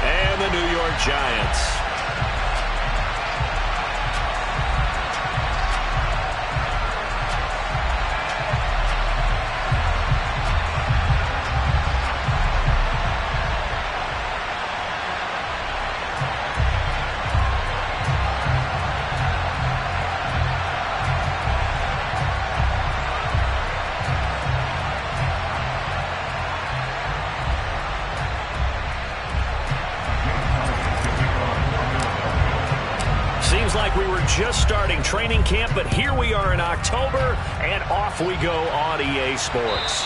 and the New York Giants. Seems like we were just starting training camp, but here we are in October, and off we go on EA Sports.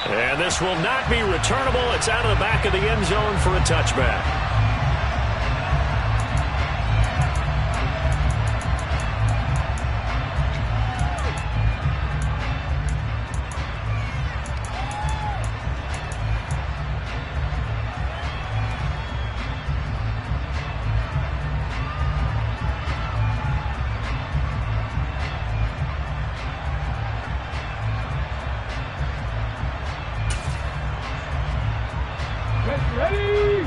And this will not be returnable. It's out of the back of the end zone for a touchback. Ready?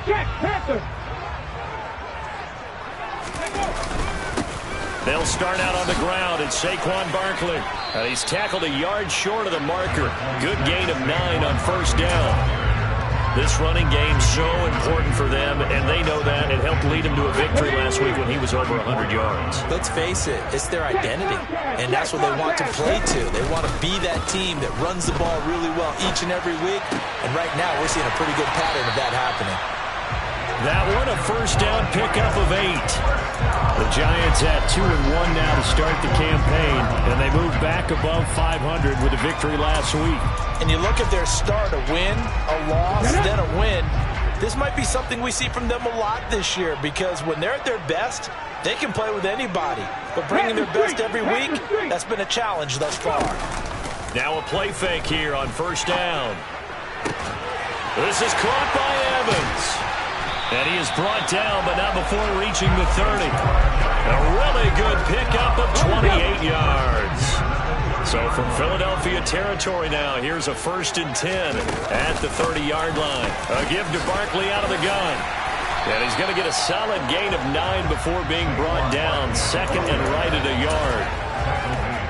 Get Panther! They'll start out on the ground, and Saquon Barkley. And he's tackled a yard short of the marker. Good gain of 9 on first down. This running game's so important for them, and they know that. It helped lead them to a victory last week when he was over 100 yards. Let's face it, it's their identity, and that's what they want to play to. They want to be that team that runs the ball really well each and every week, and right now we're seeing a pretty good pattern of that happening. That one, a first down pickup of 8. The Giants at 2-1 now to start the campaign, and they move back above 500 with a victory last week. And you look at their start, a win, a loss, then a win. This might be something we see from them a lot this year, because when they're at their best, they can play with anybody. But bringing their best every week, that's been a challenge thus far. Now a play fake here on first down. This is caught by Evans. And he is brought down, but not before reaching the 30. A really good pickup of 28 yards. So from Philadelphia territory now, here's a 1st and 10 at the 30-yard line. A give to Barkley out of the gun. And he's going to get a solid gain of 9 before being brought down. 2nd and right at a yard.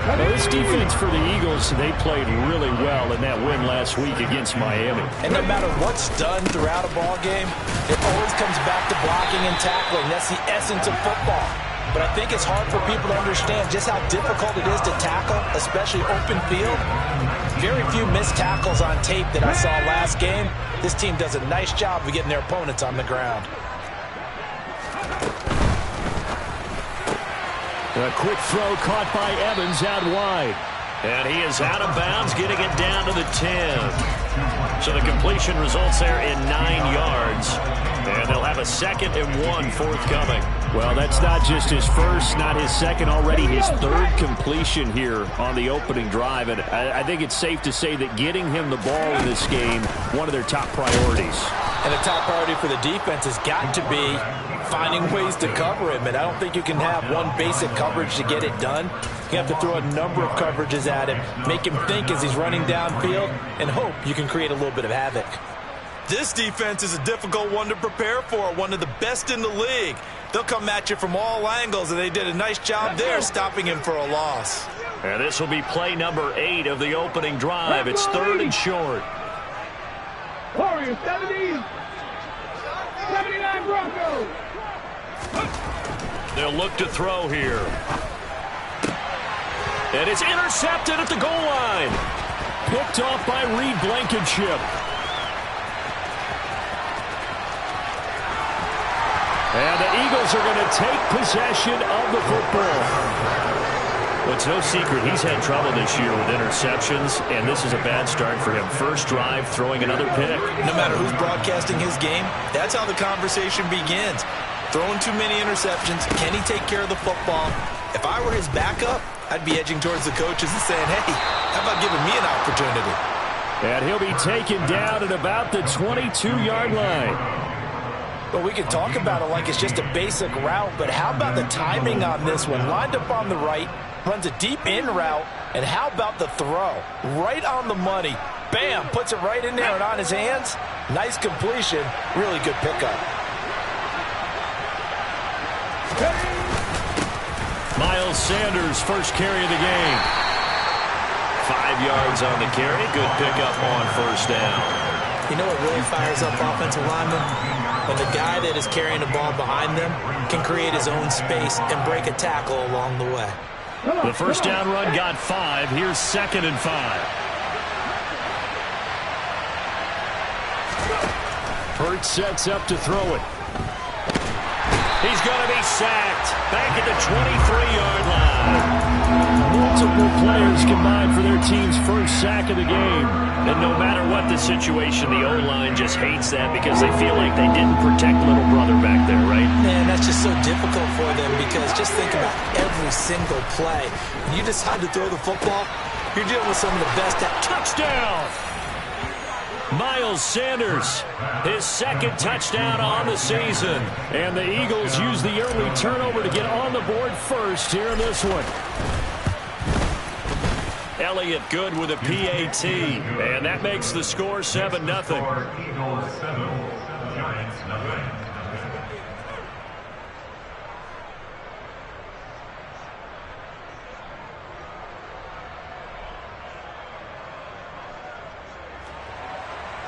Well, this defense for the Eagles, they played really well in that win last week against Miami. And no matter what's done throughout a ball game, it always comes back to blocking and tackling. That's the essence of football. But I think it's hard for people to understand just how difficult it is to tackle, especially open field. Very few missed tackles on tape that I saw last game. This team does a nice job of getting their opponents on the ground. A quick throw caught by Evans out wide. And he is out of bounds, getting it down to the 10. So the completion results there in 9 yards. And they'll have a 2nd and 1 forthcoming. Well, that's not just his first, not his second, already his 3rd completion here on the opening drive. And I think it's safe to say that getting him the ball in this game, one of their top priorities. And the top priority for the defense has got to be finding ways to cover him. And I don't think you can have one basic coverage to get it done. You have to throw a number of coverages at him, make him think as he's running downfield, and hope you can create a little bit of havoc. This defense is a difficult one to prepare for, one of the best in the league. They'll come at you from all angles, and they did a nice job there stopping him for a loss. And this will be play number 8 of the opening drive. It's 3rd and short. Warriors 70, 79 Broncos. They'll look to throw here. And it's intercepted at the goal line. Picked off by Reed Blankenship. And the Eagles are going to take possession of the football. Well, it's no secret he's had trouble this year with interceptions, and this is a bad start for him. First drive, throwing another pick. No matter who's broadcasting his game, that's how the conversation begins. Throwing too many interceptions. Can he take care of the football? If I were his backup, I'd be edging towards the coaches and saying, hey, how about giving me an opportunity? And he'll be taken down at about the 22-yard line. Well, we can talk about it like it's just a basic route, but how about the timing on this one? Lined up on the right, runs a deep in route, and how about the throw? Right on the money. Bam! Puts it right in there and on his hands. Nice completion. Really good pickup. Miles Sanders, first carry of the game. 5 yards on the carry. Good pickup on first down. You know what really fires up offensive linemen? When the guy that is carrying the ball behind them can create his own space and break a tackle along the way. The first down run got 5. Here's 2nd and 5. Hurts sets up to throw it. He's going to be sacked. Back at the 23-yard line. Multiple players combined for their team's first sack of the game. And no matter what the situation, the O-line just hates that because they feel like they didn't protect little brother back there, right? Man, that's just so difficult for them because just think about every single play. When you decide to throw the football, you're dealing with some of the best. Touchdown! Miles Sanders, his 2nd touchdown on the season. And the Eagles use the early turnover to get on the board first here in this one. Elliott good with a PAT. And that makes the score 7-0. Eagles 7, Giants 9.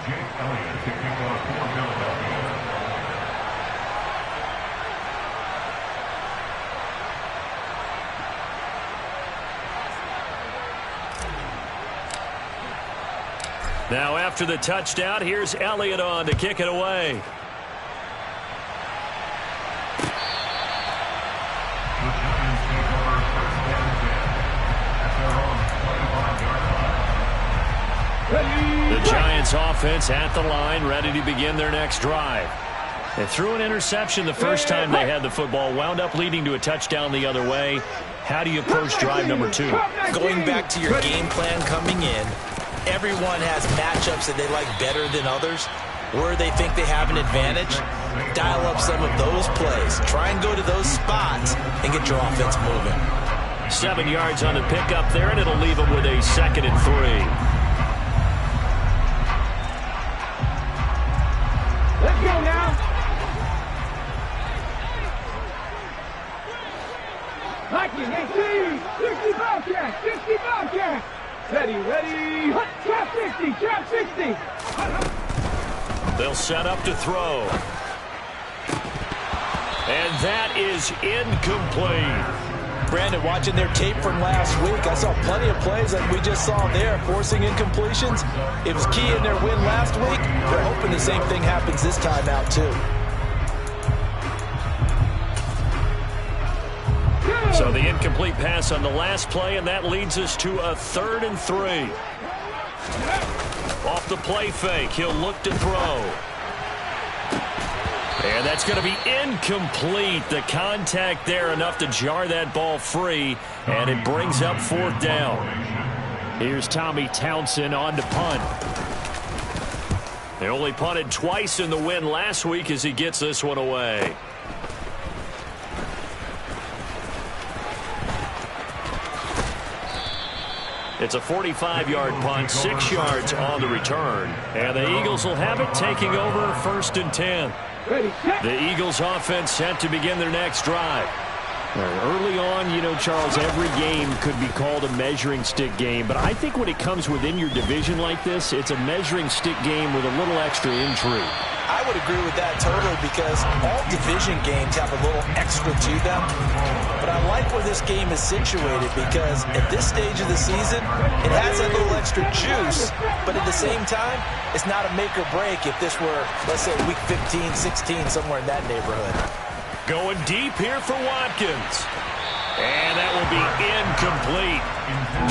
Jake Elliott to kick off for Philadelphia. Now after the touchdown, here's Elliott on to kick it away. The Giants take over first and 10 at their own 25-yard line. The Giants offense at the line, ready to begin their next drive. They threw an interception the first time they had the football, wound up leading to a touchdown the other way. How do you approach drive number 2? Going back to your game plan coming in, everyone has matchups that they like better than others. Where they think they have an advantage, dial up some of those plays. Try and go to those spots and get your offense moving. 7 yards on the pickup there, and it'll leave them with a 2nd and 3. Let's go now. Mikey, 18, 60 Bobcat, 60 Bobcat. Ready, trap 60, trap 60. They'll set up to throw. And that is incomplete. Brandon, watching their tape from last week, I saw plenty of plays like we just saw there, forcing incompletions. It was key in their win last week. They're hoping the same thing happens this time out, too. So the incomplete pass on the last play, and that leads us to a 3rd and 3. Off the play fake, he'll look to throw. And that's going to be incomplete. The contact there enough to jar that ball free, and it brings up 4th down. Here's Tommy Townsend on to punt. They only punted twice in the win last week as he gets this one away. It's a 45-yard punt, 6 yards on the return. And the Eagles will have it, taking over 1st and 10. The Eagles offense set to begin their next drive. Early on, you know, Charles, every game could be called a measuring stick game. But I think when it comes within your division like this, it's a measuring stick game with a little extra intrigue. I would agree with that totally because all division games have a little extra to them. But I like where this game is situated because at this stage of the season, it has that little extra juice. But at the same time, it's not a make or break if this were, let's say, week 15, 16, somewhere in that neighborhood. Going deep here for Watkins. And that will be incomplete.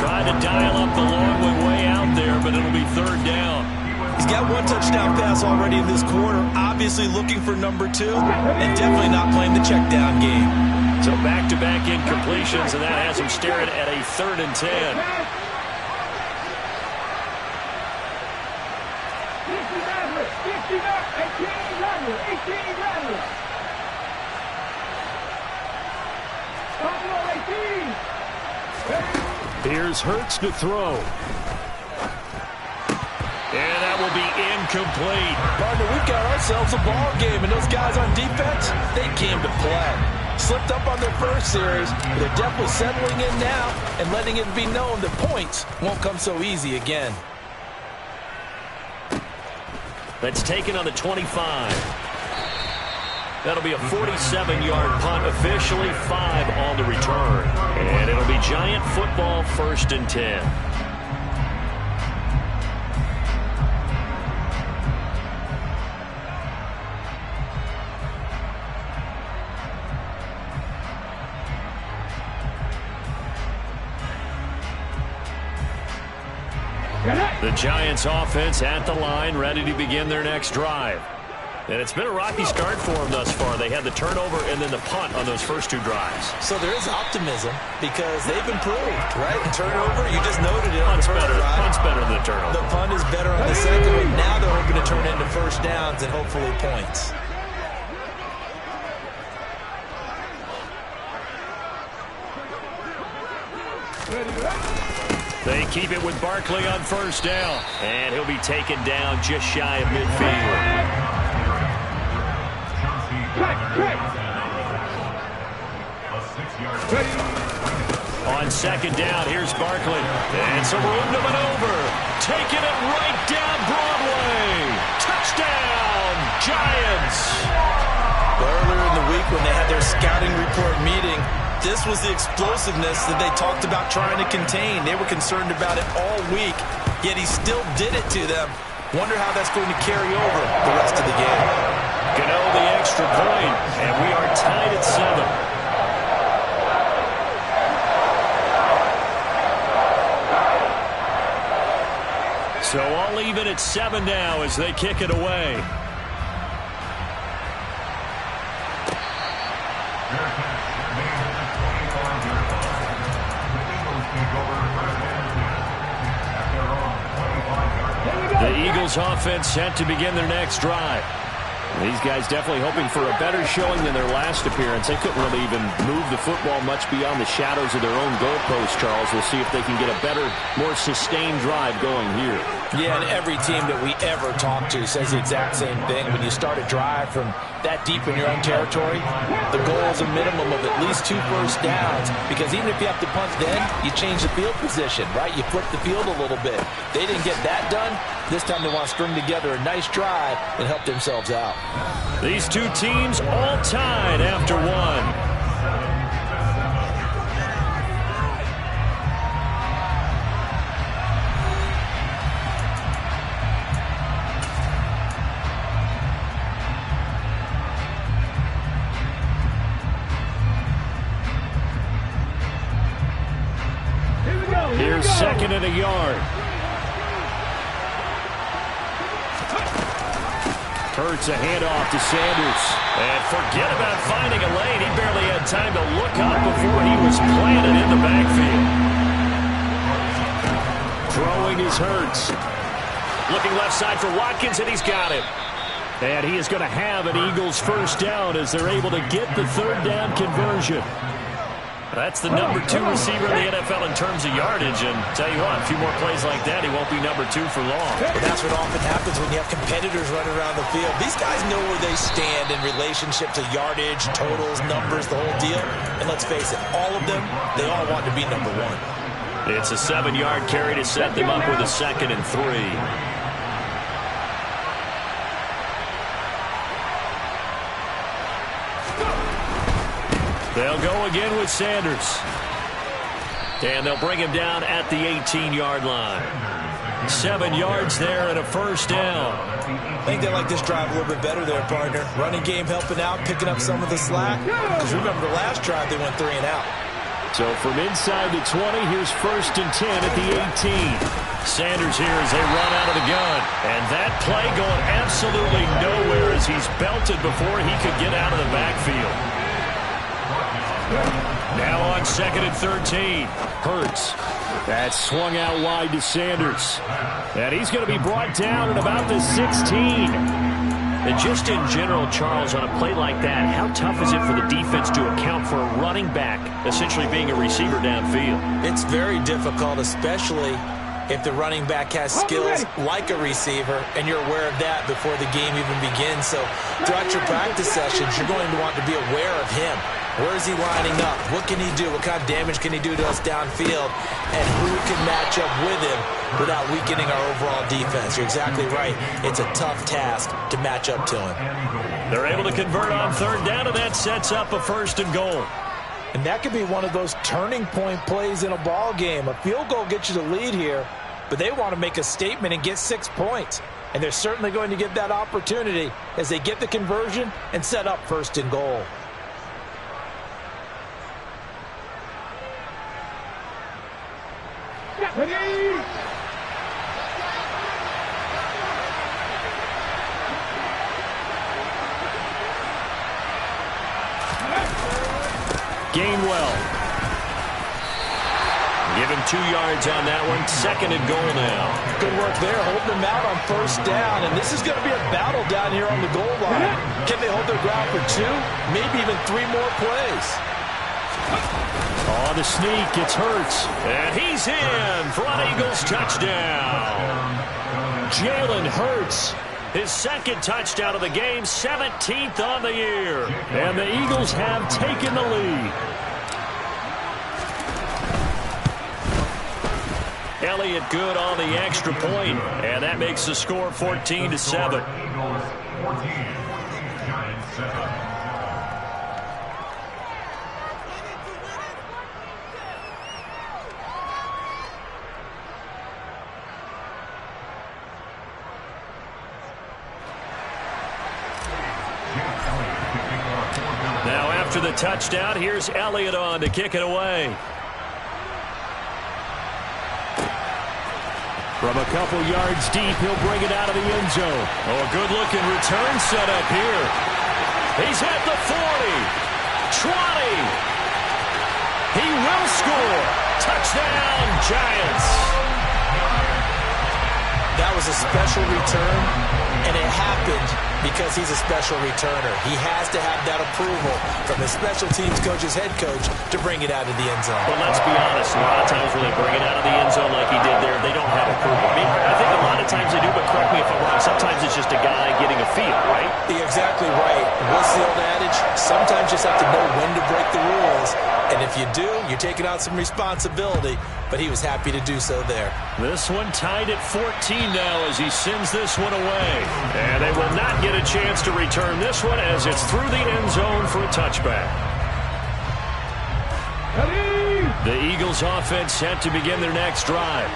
Trying to dial up the long way out there, but it'll be 3rd down. He's got 1 touchdown pass already in this quarter, obviously looking for number 2, and definitely not playing the check down game. So back-to-back incompletions, and that has him staring at a 3rd and 10. 18 Rattler. Here's Hurts to throw. And that will be incomplete. Partner, we've got ourselves a ball game, and those guys on defense, they came to play. Slipped up on their first series, but they're definitely settling in now and letting it be known that points won't come so easy again. That's taken on the 25. That'll be a 47-yard punt, officially 5 on the return. And it'll be Giant football, 1st and 10. The Giants offense at the line, ready to begin their next drive. And it's been a rocky start for them thus far. They had the turnover and then the punt on those first 2 drives. So there is optimism because they've improved, right? Turnover, you just noted it on Punt's the first better. drive. Punt's better than the turnover. The punt is better on the second one. Now they're hoping to turn into first downs and hopefully points. They keep it with Barkley on 1st down. And he'll be taken down just shy of midfield. On 2nd down, here's Barkley. And some room to maneuver. Taking it right down Broadway. Touchdown, Giants. Earlier in the week when they had their scouting report meeting, this was the explosiveness that they talked about trying to contain. They were concerned about it all week, yet he still did it to them. Wonder how that's going to carry over the rest of the game. Gano the extra point, and we are tied at 7. So all even at 7 now as they kick it away. The Eagles offense set to begin their next drive. These guys definitely hoping for a better showing than their last appearance. They couldn't really even move the football much beyond the shadows of their own goalpost, Charles. We'll see if they can get a better, more sustained drive going here. Yeah, and every team that we ever talk to says the exact same thing. When you start a drive from that deep in your own territory, the goal is a minimum of at least 2 first downs, because even if you have to punt then, you change the field position, right? You flip the field a little bit. They didn't get that done. This time they want to string together a nice drive and help themselves out. These 2 teams all tied after 1. Here's 2nd and a yard. Hurts a handoff to Sanders. And forget about finding a lane. He barely had time to look up before he was planted in the backfield. Throwing is Hurts. Looking left side for Watkins, and he's got it. And he is going to have an Eagles first down as they're able to get the 3rd down conversion. That's the number 2 receiver in the NFL in terms of yardage. And tell you what, a few more plays like that, he won't be number 2 for long. But that's what often happens when you have competitors running around the field. These guys know where they stand in relationship to yardage, totals, numbers, the whole deal. And let's face it, all of them, they all want to be number 1. It's a 7-yard carry to set them up with a 2nd and 3. They'll go again with Sanders. And they'll bring him down at the 18-yard line. 7 yards there and a first down. I think they like this drive a little bit better there, partner. Running game helping out, picking up some of the slack. Because remember the last drive, they went 3 and out. So from inside the 20, here's 1st and 10 at the 18. Sanders here as they run out of the gun. And that play going absolutely nowhere as he's belted before he could get out of the backfield. Now on 2nd and 13. Hurts. That's swung out wide to Sanders. And he's going to be brought down at about the 16. And just in general, Charles, on a play like that, how tough is it for the defense to account for a running back essentially being a receiver downfield? It's very difficult, especially if the running back has skills like a receiver, and you're aware of that before the game even begins. So throughout your practice sessions, you're going to want to be aware of him. Where is he lining up? What can he do? What kind of damage can he do to us downfield? And who can match up with him without weakening our overall defense? You're exactly right. It's a tough task to match up to him. They're able to convert on third down, and that sets up a 1st and goal. And that could be one of those turning point plays in a ball game. A field goal gets you the lead here, but they want to make a statement and get 6 points. And they're certainly going to get that opportunity as they get the conversion and set up 1st and goal. Gainwell. Give him 2 yards on that one. 2nd and goal now. Good work there, holding them out on 1st down. And this is going to be a battle down here on the goal line. Can they hold their ground for 2? Maybe even 3 more plays. On the sneak, it's Hurts. And he's in for an Eagles touchdown. Jalen Hurts, his 2nd touchdown of the game, 17th on the year. And the Eagles have taken the lead. Elliott good on the extra point, and that makes the score 14-7. Eagles 14, Giants 7. Now after the touchdown, here's Elliott on to kick it away. From a couple yards deep, he'll bring it out of the end zone. Oh, a good-looking return set up here. He's at the 40, 20. He will score. Touchdown, Giants. That was a special return, and it happened because he's a special returner. He has to have that approval from his special teams coach's head coach to bring it out of the end zone. But let's be honest, a lot of times when they bring it out of the end zone like he did there, they don't have approval. I mean, I think a lot of times they do, but correct me if I'm wrong, sometimes it's just a guy getting a feel, right? You're exactly right. What's the old adage? Sometimes you just have to know when to break the rules. And if you do, you're taking out some responsibility. But he was happy to do so there. This one tied at 14 now as he sends this one away. And they will not get a chance to return this one as it's through the end zone for a touchback. The Eagles offense set to begin their next drive.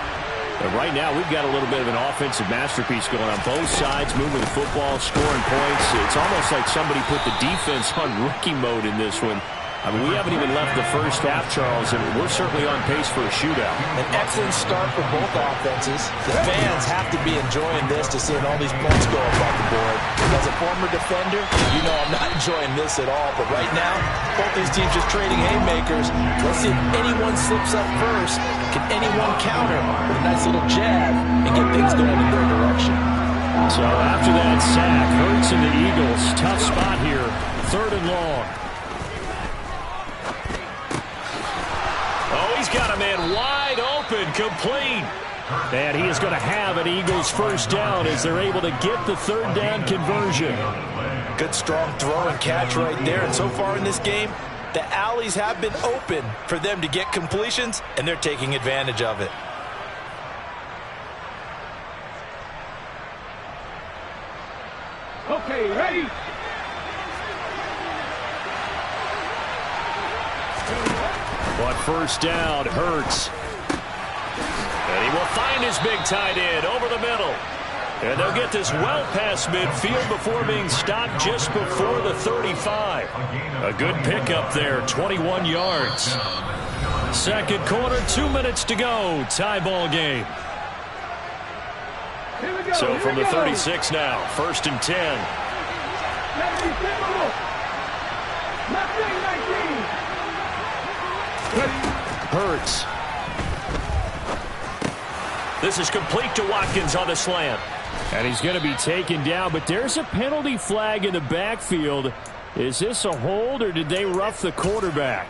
And right now, we've got a little bit of an offensive masterpiece going on both sides, moving the football, scoring points. It's almost like somebody put the defense on rookie mode in this one. I mean, we haven't even left the first half, Charles, and we're certainly on pace for a shootout. An excellent start for both offenses. The fans have to be enjoying this to seeing all these points go up on the board. As a former defender, you know I'm not enjoying this at all. But right now, both these teams just trading haymakers. Let's see if anyone slips up first. Can anyone counter with a nice little jab and get things going in their direction? So after that sack, Hurts and the Eagles, tough spot here, 3rd and long. Oh, he's got a man wide open, complete. And he is going to have an Eagles 1st down as they're able to get the 3rd down conversion. Good strong throw and catch right there. And so far in this game, the alleys have been open for them to get completions, and they're taking advantage of it. Okay, ready? But 1st down, Hurts. And he will find his big tight end over the middle. And they'll get this well past midfield before being stopped just before the 35. A good pickup there, 21 yards. 2nd quarter, 2 minutes to go. Tie ball game. So from the 36 now, 1st and 10. Hurts. This is complete to Watkins on the slant. And he's going to be taken down, but there's a penalty flag in the backfield. Is this a hold, or did they rough the quarterback?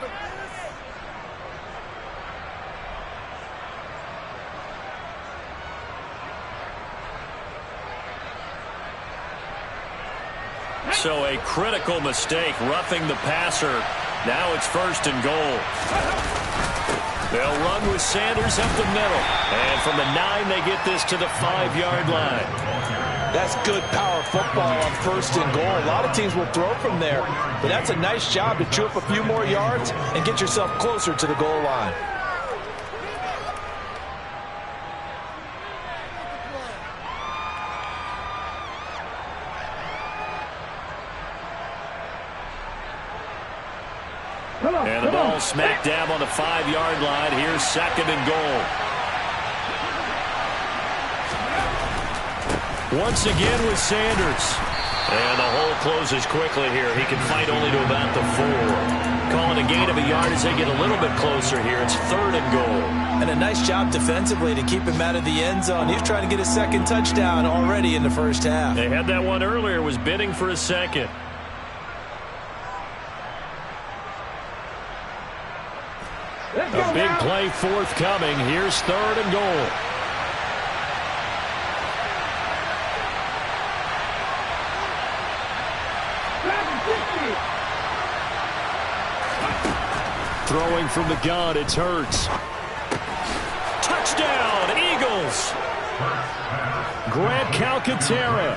So a critical mistake, roughing the passer. Now it's 1st and goal. They'll run with Sanders up the middle. And from the 9, they get this to the 5-yard line. That's good power football on 1st and goal. A lot of teams will throw from there. But that's a nice job to chew up a few more yards and get yourself closer to the goal line. And the ball smack dab on the 5-yard line. Here's 2nd and goal. Once again with Sanders. And the hole closes quickly here. He can fight only to about the 4. Calling a gain of a yard as they get a little bit closer here. It's 3rd and goal. And a nice job defensively to keep him out of the end zone. He's trying to get a 2nd touchdown already in the 1st half. They had that one earlier. Was bidding for a 2nd. A big play forthcoming. Here's 3rd and goal. Throwing from the gun, it's Hurts. Touchdown, Eagles. Grant Calcaterra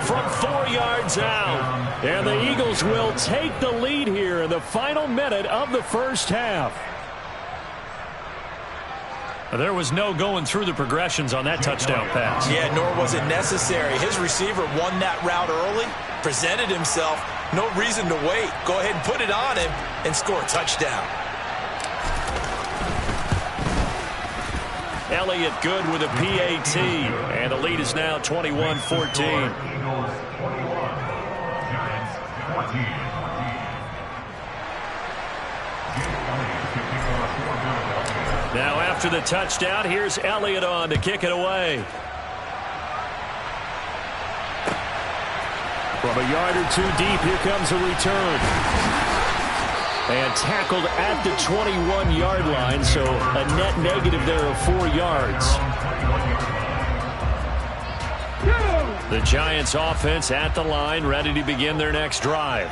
from 4 yards out. And the Eagles will take the lead here in the final minute of the 1st half. There was no going through the progressions on that touchdown pass. Yeah, nor was it necessary. His receiver won that route early, presented himself. No reason to wait. Go ahead and put it on him and score a touchdown. Elliott good with a PAT. And the lead is now 21-14. Now after the touchdown, here's Elliott on to kick it away. From a yard or 2 deep, here comes a return. And tackled at the 21-yard line, so a net negative there of 4 yards. The Giants offense at the line, ready to begin their next drive.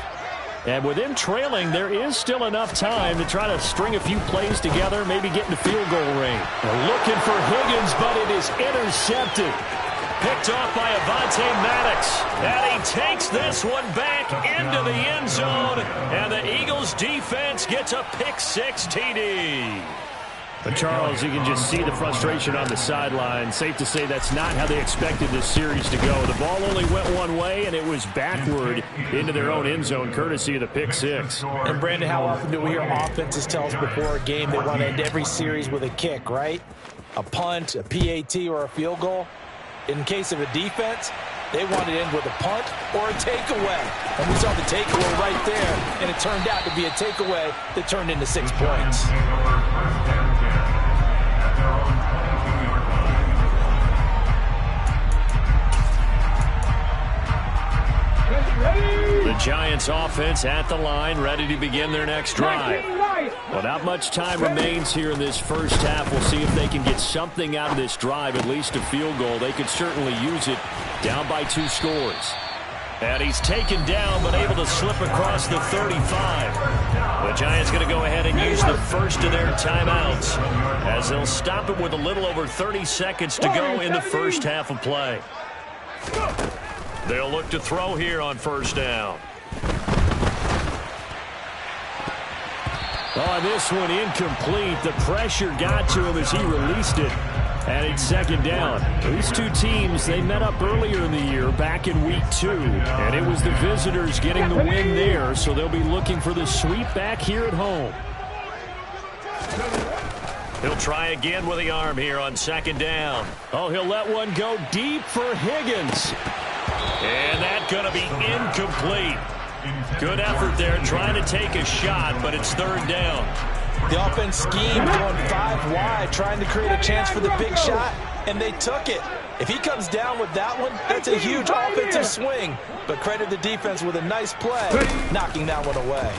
And with them trailing, there is still enough time to try to string a few plays together, maybe get into field goal range. They're looking for Higgins, but it is intercepted. Picked off by Avonte Maddox. And he takes this one back into the end zone. And the Eagles defense gets a pick-6 TD. But Charles, you can just see the frustration on the sideline. Safe to say that's not how they expected this series to go. The ball only went one way, and it was backward into their own end zone, courtesy of the pick-6. And, Brandon, how often do we hear offenses tell us before a game they want to end every series with a kick, right? A punt, a PAT, or a field goal. In case of a defense, they want to end with a punt or a takeaway. And we saw the takeaway right there, and it turned out to be a takeaway that turned into 6 points. The Giants offense at the line, ready to begin their next drive. Well, not much time remains here in this first half. We'll see if they can get something out of this drive, at least a field goal. They could certainly use it, down by 2 scores. And he's taken down, but able to slip across the 35. The Giants going to go ahead and use the first of their timeouts, as they'll stop it with a little over 30 seconds to go in the first half of play. They'll look to throw here on first down. Oh, this one incomplete. The pressure got to him as he released it. And it's second down. These two teams, they met up earlier in the year, back in week 2. And it was the visitors getting the win there, so they'll be looking for the sweep back here at home. He'll try again with the arm here on second down. Oh, he'll let one go deep for Higgins. And that's going to be incomplete. Good effort there, trying to take a shot, but it's third down. The offense scheme going 5 wide, trying to create a chance for the big shot, and they took it. If he comes down with that one, that's a huge offensive swing. But credit the defense with a nice play, knocking that one away.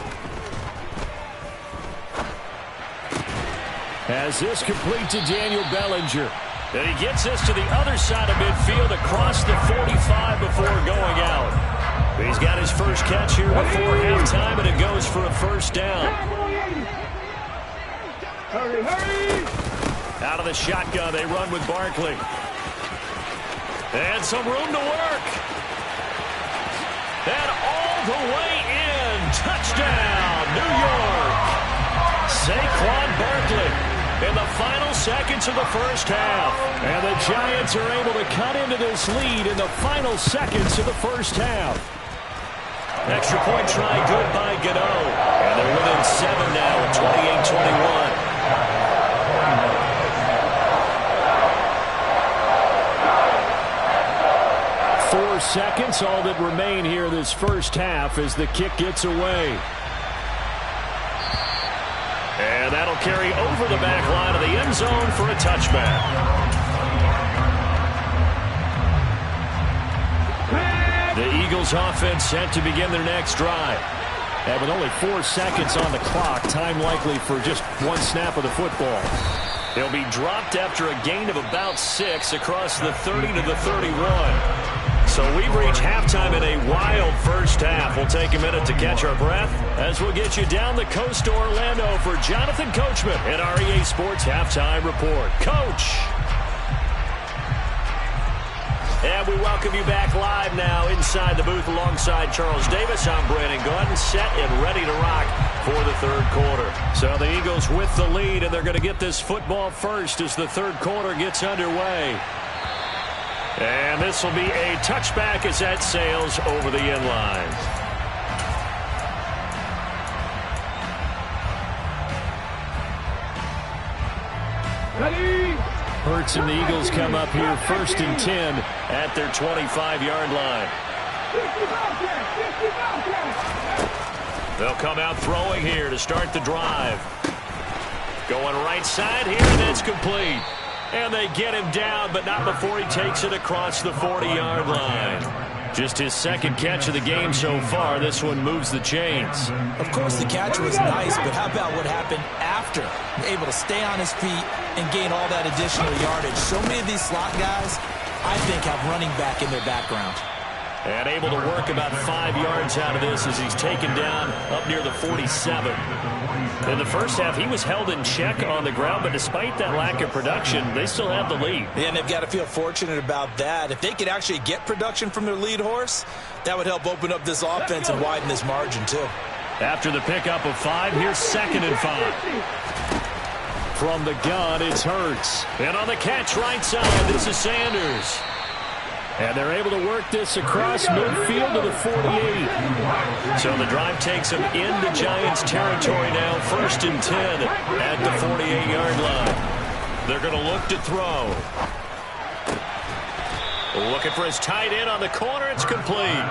As this complete to Daniel Bellinger. And he gets this to the other side of midfield across the 45 before going out. He's got his first catch here before halftime, and it goes for a first down. Hurry, hurry! Out of the shotgun, they run with Barkley. And some room to work. And all the way in. Touchdown, New York. Saquon Barkley in the final seconds of the first half. And the Giants are able to cut into this lead in the final seconds of the first half. Extra point try good by Gano. And they're within 7 now at 28-21. 4 seconds, all that remain here this first half as the kick gets away. And that'll carry over the back line of the end zone for a touchback. The Eagles offense set to begin their next drive. And with only 4 seconds on the clock, time likely for just one snap of the football. They'll be dropped after a gain of about 6 across the 30 to the 31. So we've reached halftime in a wild first half. We'll take a minute to catch our breath as we'll get you down the coast to Orlando for Jonathan Coachman at our EA Sports Halftime Report. Coach! And we welcome you back live now inside the booth alongside Charles Davis. I'm Brandon Gaudin, set and ready to rock for the third quarter. So the Eagles with the lead, and they're going to get this football first as the third quarter gets underway. And this will be a touchback as that sails over the end line. Ready? Hurts and the Eagles come up here first and 10 at their 25-yard line. 50 Bobcats! 50 Bobcats! They'll come out throwing here to start the drive. Going right side here, and it's complete. And they get him down, but not before he takes it across the 40-yard line. Just his second catch of the game so far. This one moves the chains. Of course, the catch was nice, but how about what happened after? Able to stay on his feet and gain all that additional yardage. So many of these slot guys, I think, have running back in their background. And able to work about 5 yards out of this as he's taken down up near the 47. In the first half, he was held in check on the ground, but despite that lack of production, they still have the lead. Yeah, and they've got to feel fortunate about that. If they could actually get production from their lead horse, that would help open up this offense and widen this margin, too. After the pickup of 5, here's 2nd and 5. From the gun, it's Hurts. And on the catch right side, this is Sanders. And they're able to work this across midfield to the 48. So the drive takes them into Giants territory now, 1st and 10 at the 48-yard line. They're going to look to throw. Looking for his tight end on the corner. It's complete.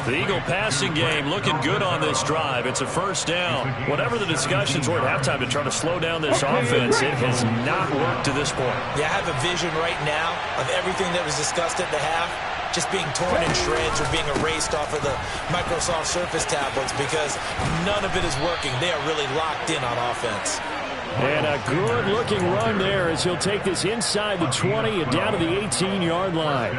The Eagle passing game looking good on this drive. It's a first down. Whatever the discussions were at halftime to try to slow down this offense, it has not worked to this point. Yeah, I have a vision right now of everything that was discussed at the half just being torn in shreds or being erased off of the Microsoft Surface tablets because none of it is working. They are really locked in on offense. And a good-looking run there as he'll take this inside the 20 and down to the 18-yard line.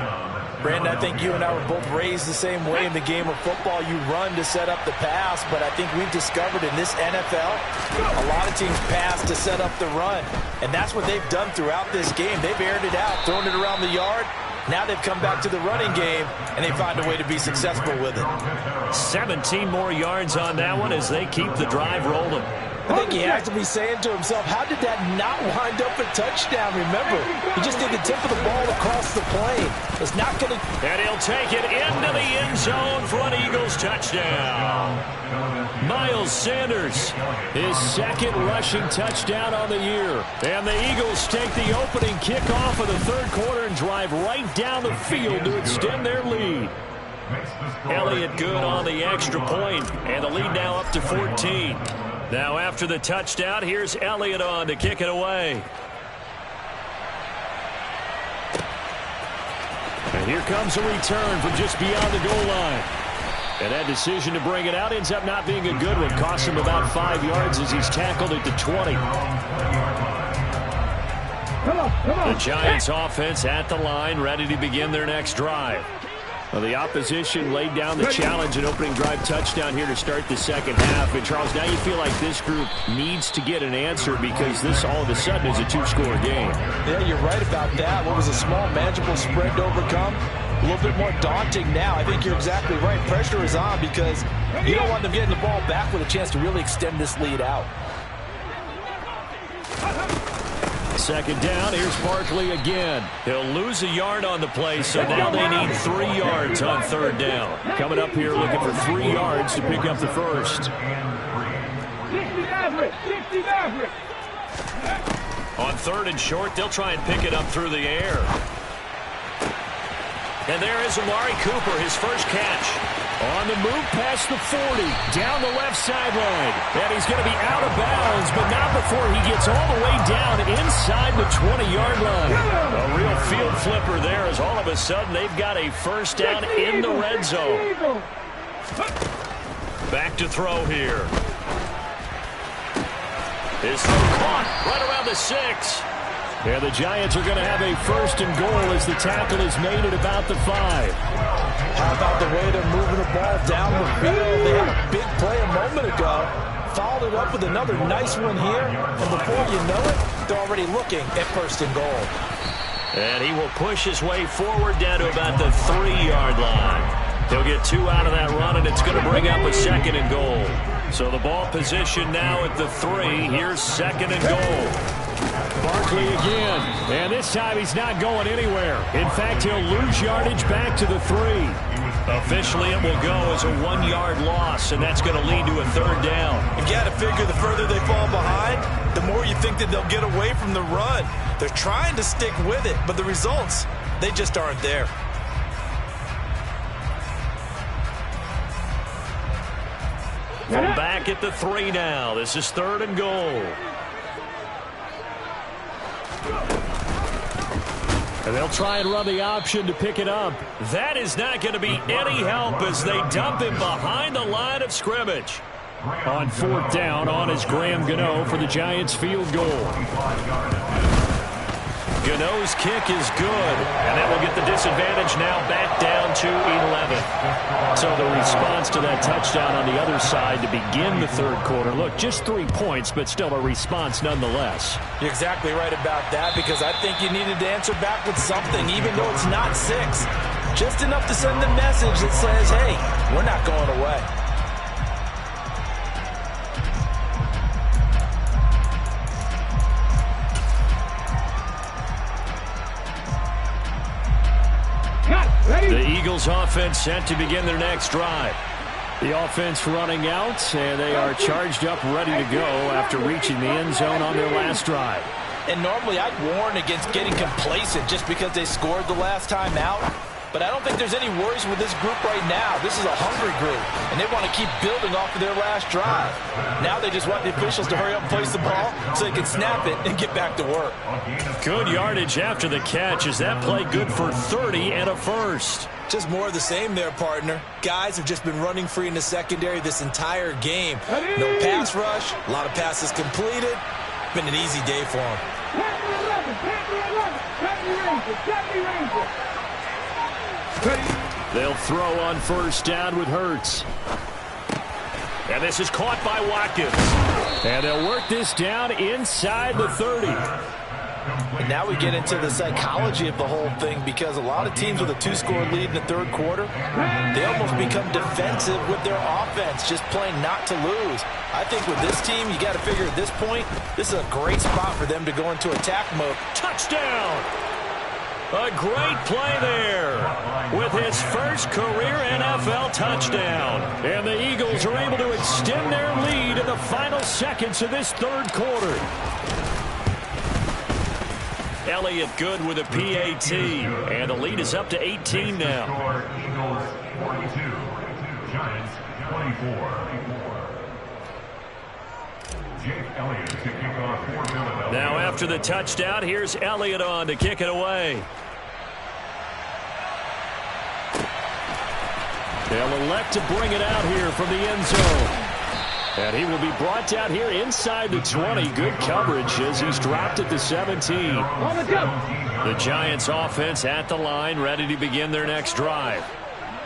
Brandon, I think you and I were both raised the same way in the game of football. You run to set up the pass, but I think we've discovered in this NFL, a lot of teams pass to set up the run. And that's what they've done throughout this game. They've aired it out, thrown it around the yard. Now they've come back to the running game, and they find a way to be successful with it. 17 more yards on that one as they keep the drive rolling. I think he has to be saying to himself, how did that not wind up a touchdown? Remember, he just did the tip of the ball across the plane. It's not going to... And he'll take it into the end zone for an Eagles touchdown. Miles Sanders, his second rushing touchdown on the year. And the Eagles take the opening kickoff of the third quarter and drive right down the field to extend their lead. Elliott good on the extra point, and the lead now up to 14. Now after the touchdown, here's Elliott on to kick it away. And here comes a return from just beyond the goal line. And that decision to bring it out ends up not being a good one. Costs him about 5 yards as he's tackled at the 20. Come on. The Giants offense at the line, ready to begin their next drive. Well, the opposition laid down the challenge, an opening drive touchdown here to start the second half. And, Charles, now you feel like this group needs to get an answer because this all of a sudden is a two-score game. Yeah, you're right about that. What was a small, manageable spread to overcome? A little bit more daunting now. I think you're exactly right. Pressure is on because you don't want them getting the ball back with a chance to really extend this lead out. Second down, here's Barkley again. He'll lose a yard on the play, so now they need 3 yards on third down. Coming up here looking for 3 yards to pick up the first. 60 average, 60 average. On third and short, they'll try and pick it up through the air. And there is Amari Cooper, his first catch. On the move past the 40, down the left sideline. And he's going to be out of bounds, but not before he gets all the way down inside the 20-yard line. A real field flipper there as all of a sudden they've got a first down in the red zone. Back to throw here. His throw caught right around the 6. And the Giants are going to have a first and goal as the tackle is made at about the 5. How about the way they're moving the ball down the field? They had a big play a moment ago. Followed it up with another nice one here. And before you know it, they're already looking at first and goal. And he will push his way forward down to about the 3-yard line. He'll get 2 out of that run, and it's going to bring up a second and goal. So the ball position now at the 3. Here's second and goal. Barkley again, and this time he's not going anywhere. In fact, he'll lose yardage back to the 3. Officially, it will go as a 1-yard loss, and that's going to lead to a third down. You got to figure the further they fall behind, the more you think that they'll get away from the run. They're trying to stick with it, but the results, they just aren't there. From back at the 3 now. This is third and goal. And they'll try and run the option to pick it up. That is not going to be any help as they dump him behind the line of scrimmage. On fourth down, on is Graham Gano for the Giants field goal. Gano's kick is good, and that will get the disadvantage now back down to 11. So the response to that touchdown on the other side to begin the third quarter. Look, just 3 points, but still a response nonetheless. You're exactly right about that because I think you needed to answer back with something, even though it's not 6. Just enough to send the message that says, hey, we're not going away. The Eagles offense set to begin their next drive. The offense running out, and they are charged up, ready to go after reaching the end zone on their last drive. And normally I'd warn against getting complacent just because they scored the last time out. But I don't think there's any worries with this group right now. This is a hungry group, and they want to keep building off of their last drive. Now they just want the officials to hurry up and place the ball so they can snap it and get back to work. Good yardage after the catch. Is that play good for 30 and a first? Just more of the same there, partner. Guys have just been running free in the secondary this entire game. No pass rush, a lot of passes completed. Been an easy day for them. They'll throw on first down with Hurts. And this is caught by Watkins. And they'll work this down inside the 30. And now we get into the psychology of the whole thing because a lot of teams with a 2-score lead in the third quarter, they almost become defensive with their offense, just playing not to lose. I think with this team, you got to figure at this point, this is a great spot for them to go into attack mode. Touchdown! A great play there with his first career NFL touchdown. And the Eagles are able to extend their lead in the final seconds of this third quarter. Elliott good with a PAT, and the lead is up to 18 now. Eagles 42, Giants 24. Jake Elliott to kick off for Philadelphia. Now after the touchdown, here's Elliott on to kick it away. They'll elect to bring it out here from the end zone. And he will be brought down here inside the 20. Good coverage as he's dropped at the 17. The Giants offense at the line, ready to begin their next drive.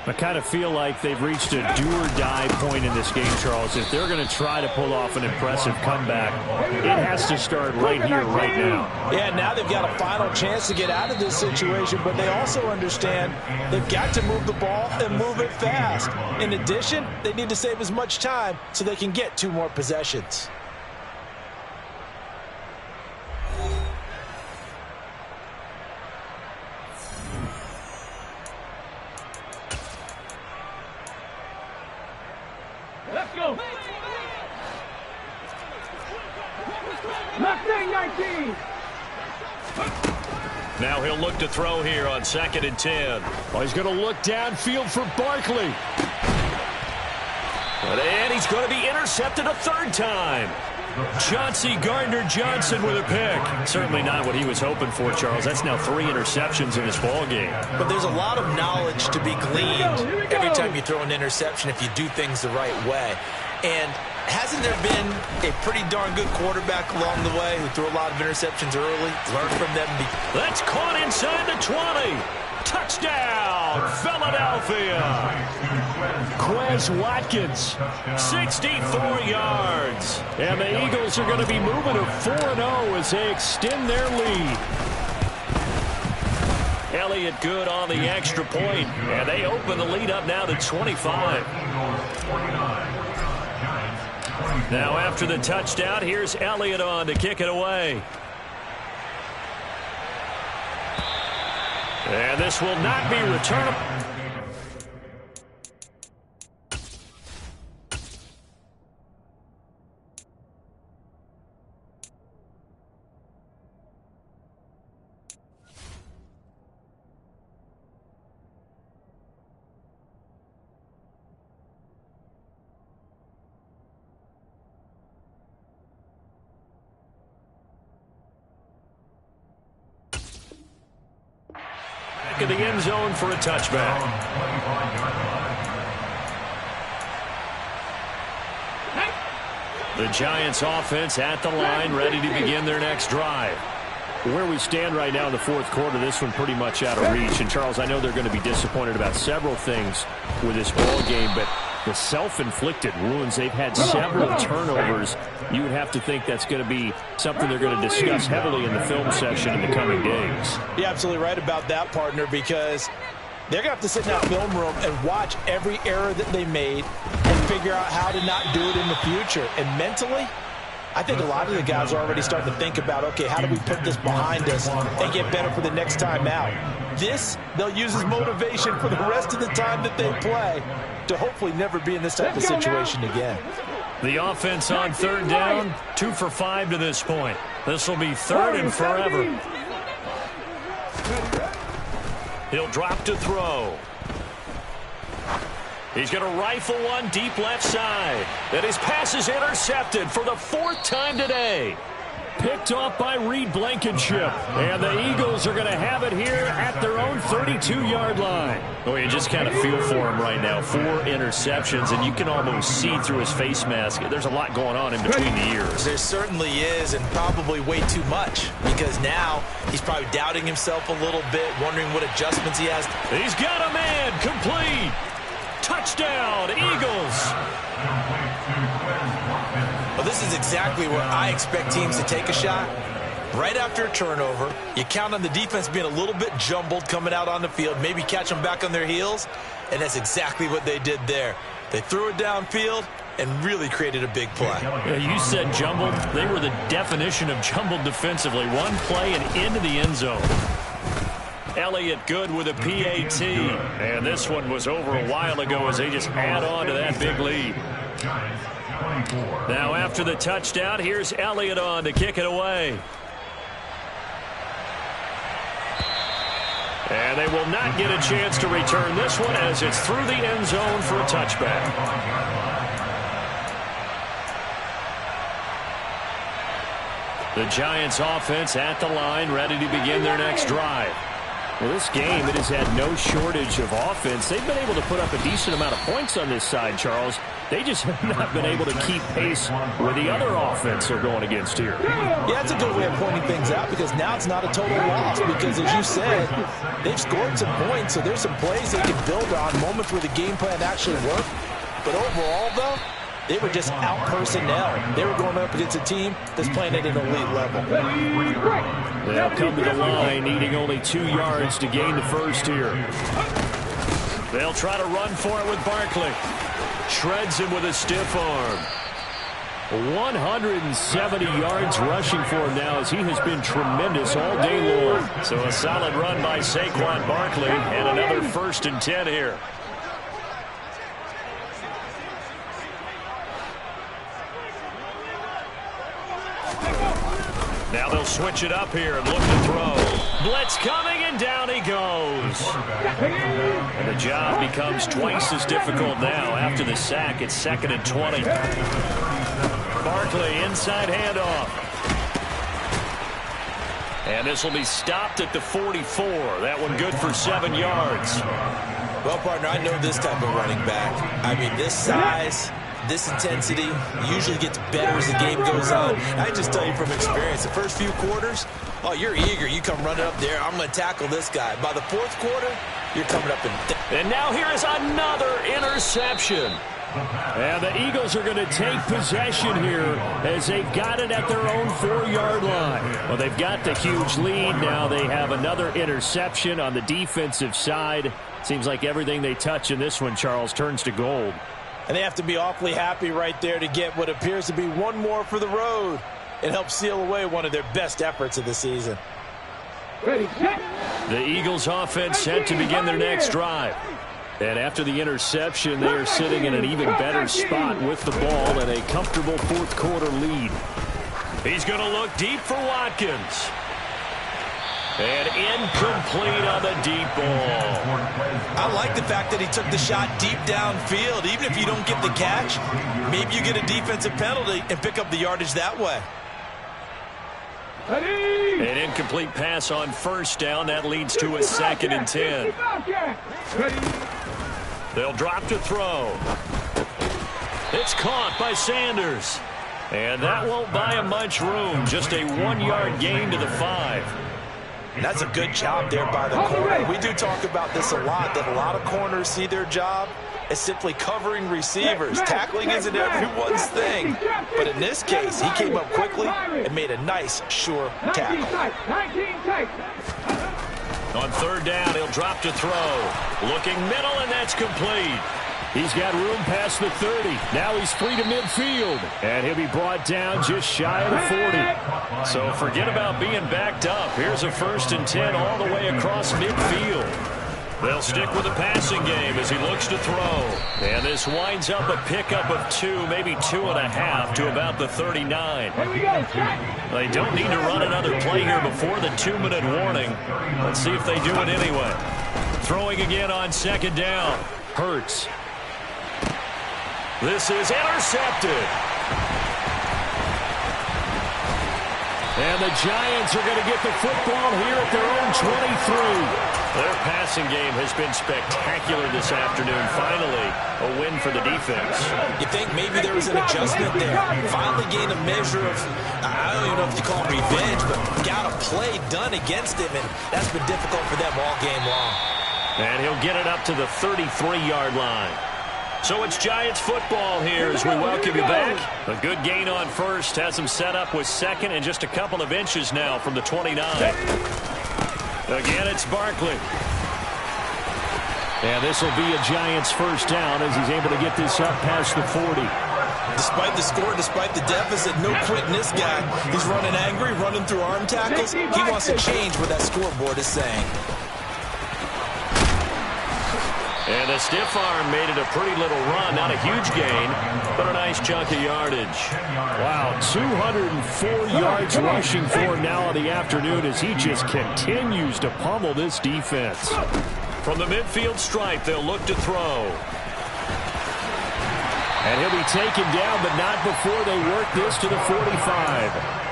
I kind of feel like they've reached a do-or-die point in this game, Charles. If they're going to try to pull off an impressive comeback, it has to start right here, right now. Yeah, now they've got a final chance to get out of this situation, but they also understand they've got to move the ball and move it fast. In addition, they need to save as much time so they can get 2 more possessions. Let's go. Mustang 19. Now he'll look to throw here on 2nd and 10. Well, he's going to look downfield for Barkley. And he's going to be intercepted a 3rd time. Chauncey Gardner-Johnson with a pick. Certainly not what he was hoping for, Charles. That's now 3 interceptions in this ball game. But there's a lot of knowledge to be gleaned every time you throw an interception if you do things the right way. And hasn't there been a pretty darn good quarterback along the way who threw a lot of interceptions early? Learn from them. That's caught inside the 20. Touchdown, Philadelphia. Quez Watkins, 64 yards. And the Eagles are going to be moving to 4-0 as they extend their lead. Elliott good on the extra point, and they open the lead up now to 25. Now after the touchdown, here's Elliott on to kick it away. And this will not be returnable. In the end zone for a touchback. The Giants offense at the line, ready to begin their next drive. Where we stand right now in the 4th quarter, this one pretty much out of reach. And Charles, I know they're going to be disappointed about several things with this ball game, but the self-inflicted wounds, they've had several turnovers. You would have to think that's going to be something they're going to discuss heavily in the film session in the coming days. You're absolutely right about that, partner, because they're going to have to sit in that film room and watch every error that they made and figure out how to not do it in the future. And mentally, I think a lot of the guys are already starting to think about, okay, how do we put this behind us and get better for the next time out? This, they'll use as motivation for the rest of the time that they play to hopefully never be in this type of situation again. The offense on 3rd down, 2 for 5 to this point. This will be 3rd and forever. He'll drop to throw. He's going to rifle one deep left side. And his pass is intercepted for the 4th time today. Picked off by Reed Blankenship. And the Eagles are going to have it here at their own 32-yard line. Oh, you just kind of feel for him right now. 4 interceptions, and you can almost see through his face mask. There's a lot going on in between the ears. There certainly is, and probably way too much, because now he's probably doubting himself a little bit, wondering what adjustments he has. He's got a man. Complete. Touchdown, Eagles. Well, this is exactly where I expect teams to take a shot. Right after a turnover, you count on the defense being a little bit jumbled coming out on the field, maybe catch them back on their heels, and that's exactly what they did there. They threw it downfield and really created a big play. Yeah, you said jumbled. They were the definition of jumbled defensively. One play and into the end zone. Elliott good with a PAT. And this one was over a while ago as they just add on to that big lead. Now after the touchdown, here's Elliott on to kick it away. And they will not get a chance to return this one as it's through the end zone for a touchback. The Giants offense at the line, ready to begin their next drive. Well, this game, it has had no shortage of offense. They've been able to put up a decent amount of points on this side, Charles. They just have not been able to keep pace with the other offense they're going against here. Yeah, that's a good way of pointing things out because now it's not a total loss because, as you said, they've scored some points, so there's some plays they can build on, moments where the game plan actually worked. But overall, though, they were just out-personnel. They were going up against a team that's playing at an elite level. They'll come to the line, needing only 2 yards to gain the first here. They'll try to run for it with Barkley. Shreds him with a stiff arm. 170 yards rushing for him now as he has been tremendous all day long. So a solid run by Saquon Barkley and another 1st and 10 here. Now they'll switch it up here and look to throw. Blitz coming, and down he goes. And the job becomes twice as difficult now. After the sack, it's 2nd and 20. Barkley, inside handoff. And this will be stopped at the 44. That one good for 7 yards. Well, partner, I know this type of running back. I mean, this size, this intensity usually gets better as the game goes on. I just tell you from experience, the first few quarters, oh, you're eager. You come running up there. I'm going to tackle this guy. By the 4th quarter, you're coming up and now here is another interception. And the Eagles are going to take possession here as they've got it at their own 4-yard line. Well, they've got the huge lead. Now they have another interception on the defensive side. Seems like everything they touch in this one, Charles, turns to gold. And they have to be awfully happy right there to get what appears to be one more for the road. It helps seal away one of their best efforts of the season. The Eagles offense set to begin their next drive. And after the interception, they are sitting in an even better spot with the ball and a comfortable 4th quarter lead. He's going to look deep for Watkins. And incomplete on the deep ball. I like the fact that he took the shot deep downfield. Even if you don't get the catch, maybe you get a defensive penalty and pick up the yardage that way. An incomplete pass on 1st down. That leads to a 2nd and 10. They'll drop to throw. It's caught by Sanders. And that won't buy him much room. Just a 1-yard gain to the 5. And that's a good job there by the corner. We do talk about this a lot, that a lot of corners see their job as simply covering receivers. Tackling isn't everyone's thing. But in this case, he came up quickly and made a nice, sure tackle. On 3rd down, he'll drop to throw. Looking middle, and that's complete. He's got room past the 30. Now he's free to midfield. And he'll be brought down just shy of the 40. So forget about being backed up. Here's a 1st and 10 all the way across midfield. They'll stick with the passing game as he looks to throw. And this winds up a pickup of 2, maybe 2.5 to about the 39. They don't need to run another play here before the 2-minute warning. Let's see if they do it anyway. Throwing again on 2nd down. Hurts. This is intercepted. And the Giants are going to get the football here at their own 23. Their passing game has been spectacular this afternoon. Finally, a win for the defense. You think maybe there was an adjustment there. Finally gained a measure of, I don't even know if you call it revenge, but got a play done against him, and that's been difficult for them all game long. And he'll get it up to the 33-yard line. So it's Giants football here as we welcome you back. A good gain on 1st has him set up with 2nd and just a couple of inches now from the 29. Again, it's Barkley. And this will be a Giants 1st down as he's able to get this up past the 40. Despite the score, despite the deficit, no quitting this guy. He's running angry, running through arm tackles. He wants to change what that scoreboard is saying. And the stiff arm made it a pretty little run. Not a huge gain, but a nice chunk of yardage. Wow, 204 yards rushing for him now in the afternoon as he just continues to pummel this defense. From the midfield stripe, they'll look to throw. And he'll be taken down, but not before they work this to the 45.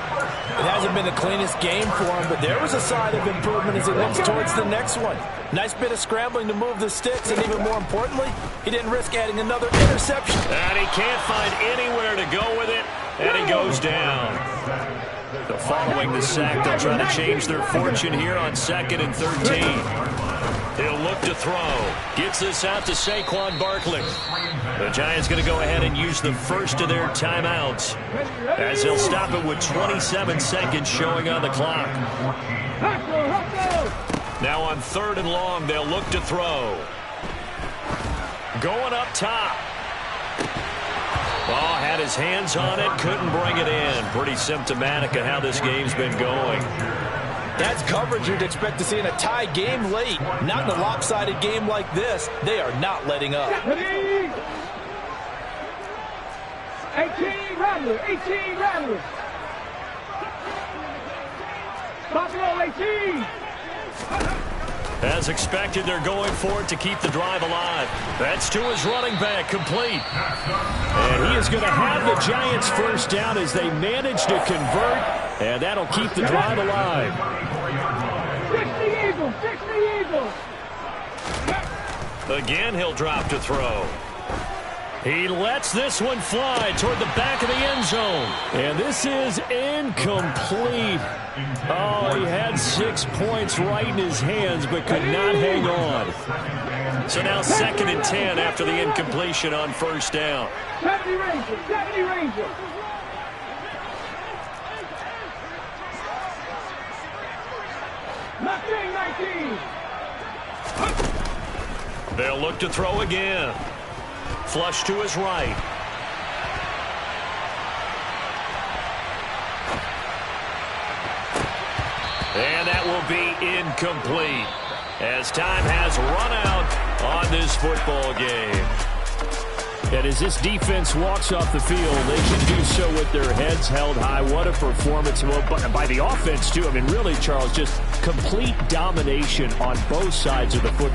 And hasn't been the cleanest game for him, but there was a sign of improvement as he looks towards the next one. Nice bit of scrambling to move the sticks, and even more importantly, he didn't risk adding another interception. And he can't find anywhere to go with it, and he goes down. So following the sack, they'll try to change their fortune here on 2nd and 13. He'll look to throw. Gets this out to Saquon Barkley. The Giants going to go ahead and use the first of their timeouts as they'll stop it with 27 seconds showing on the clock. Now on 3rd and long, they'll look to throw. Going up top. Oh, had his hands on it, couldn't bring it in. Pretty symptomatic of how this game's been going. That's coverage you'd expect to see in a tie game late. Not in a lopsided game like this. They are not letting up. 18 Rattler, 18 Rattler. Buffalo 18. As expected, they're going for it to keep the drive alive. That's to his running back, complete. And he is going to have the Giants first down as they manage to convert, and that'll keep the drive alive. 60 Eagles, 60 Eagles. Again, he'll drop to throw. He lets this one fly toward the back of the end zone. And this is incomplete. Oh, he had 6 points right in his hands, but could not hang on. So now 2nd and 10 after the incompletion on 1st down. 70 Rangers, 70 Rangers. Nothing, 19. They'll look to throw again. Flush to his right. And that will be incomplete as time has run out on this football game. And as this defense walks off the field, they can do so with their heads held high. What a performance by the offense, too. I mean, really, Charles, just complete domination on both sides of the football.